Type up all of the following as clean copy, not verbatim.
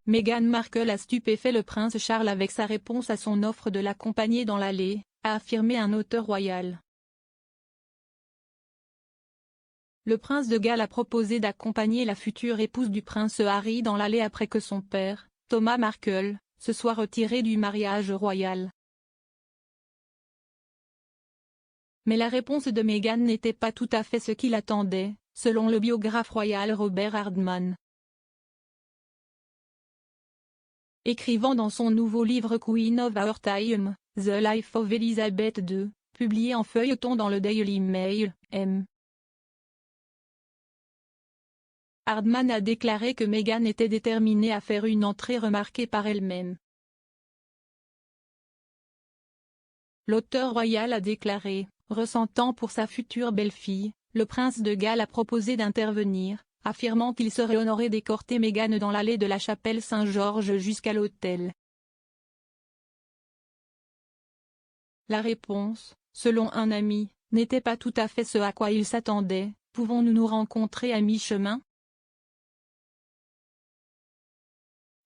Meghan Markle a stupéfait le prince Charles avec sa réponse à son offre de l'accompagner dans l'allée, a affirmé un auteur royal. Le prince de Galles a proposé d'accompagner la future épouse du prince Harry dans l'allée après que son père, Thomas Markle, se soit retiré du mariage royal. Mais la réponse de Meghan n'était pas tout à fait ce qu'il attendait, selon le biographe royal Robert Hardman. Écrivant dans son nouveau livre Queen of Our Time, The Life of Elizabeth II, publié en feuilleton dans le Daily Mail, M. Hardman a déclaré que Meghan était déterminée à faire une entrée remarquée par elle-même. L'auteur royal a déclaré, ressentant pour sa future belle-fille, le prince de Galles a proposé d'intervenir, affirmant qu'il serait honoré d'escorter Meghan dans l'allée de la chapelle Saint-Georges jusqu'à l'hôtel. La réponse, selon un ami, n'était pas tout à fait ce à quoi il s'attendait. Pouvons-nous nous rencontrer à mi-chemin?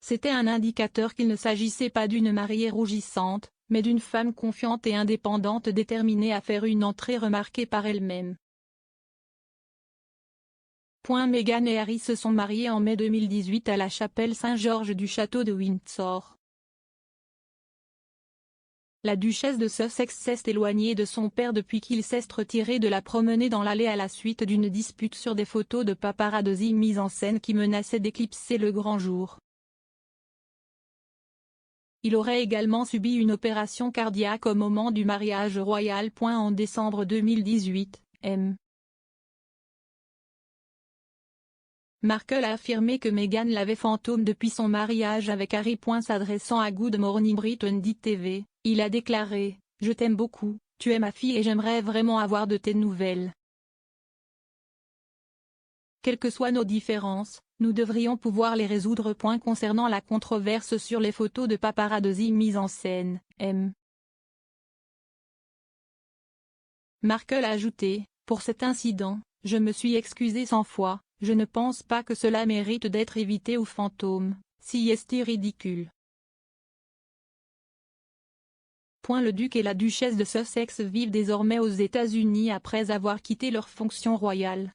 C'était un indicateur qu'il ne s'agissait pas d'une mariée rougissante, mais d'une femme confiante et indépendante déterminée à faire une entrée remarquée par elle-même. Meghan et Harry se sont mariés en mai 2018 à la chapelle Saint-Georges du château de Windsor. La duchesse de Sussex s'est éloignée de son père depuis qu'il s'est retiré de la promenade dans l'allée à la suite d'une dispute sur des photos de paparazzi mises en scène qui menaçaient d'éclipser le grand jour. Il aurait également subi une opération cardiaque au moment du mariage royal. En décembre 2018, M. Markle a affirmé que Meghan l'avait fantôme depuis son mariage avec Harry. S'adressant à Good Morning Britain TV, il a déclaré « Je t'aime beaucoup, tu es ma fille et j'aimerais vraiment avoir de tes nouvelles. Quelles que soient nos différences, nous devrions pouvoir les résoudre. » Concernant la controverse sur les photos de paparazzi mises en scène, M. Markle a ajouté « Pour cet incident, je me suis excusé 100 fois, je ne pense pas que cela mérite d'être évité ou fantôme, si est ridicule. » Le duc et la duchesse de Sussex vivent désormais aux États-Unis après avoir quitté leur fonction royale.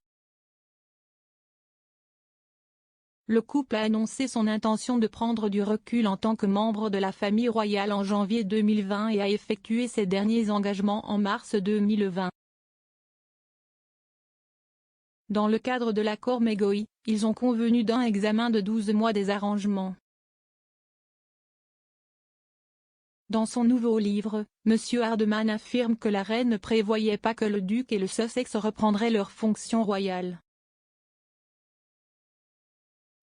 Le couple a annoncé son intention de prendre du recul en tant que membre de la famille royale en janvier 2020 et a effectué ses derniers engagements en mars 2020. Dans le cadre de l'accord Megoi, ils ont convenu d'un examen de 12 mois des arrangements. Dans son nouveau livre, M. Hardman affirme que la reine ne prévoyait pas que le duc et le Sussex reprendraient leurs fonctions royales.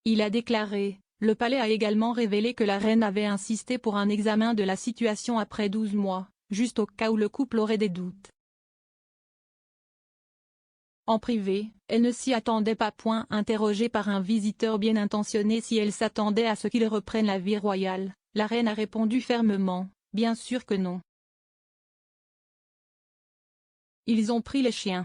Il a déclaré « Le palais a également révélé que la reine avait insisté pour un examen de la situation après 12 mois, juste au cas où le couple aurait des doutes. » En privé, elle ne s'y attendait pas. Interrogée par un visiteur bien intentionné si elle s'attendait à ce qu'il reprenne la vie royale, la reine a répondu fermement « Bien sûr que non. Ils ont pris les chiens.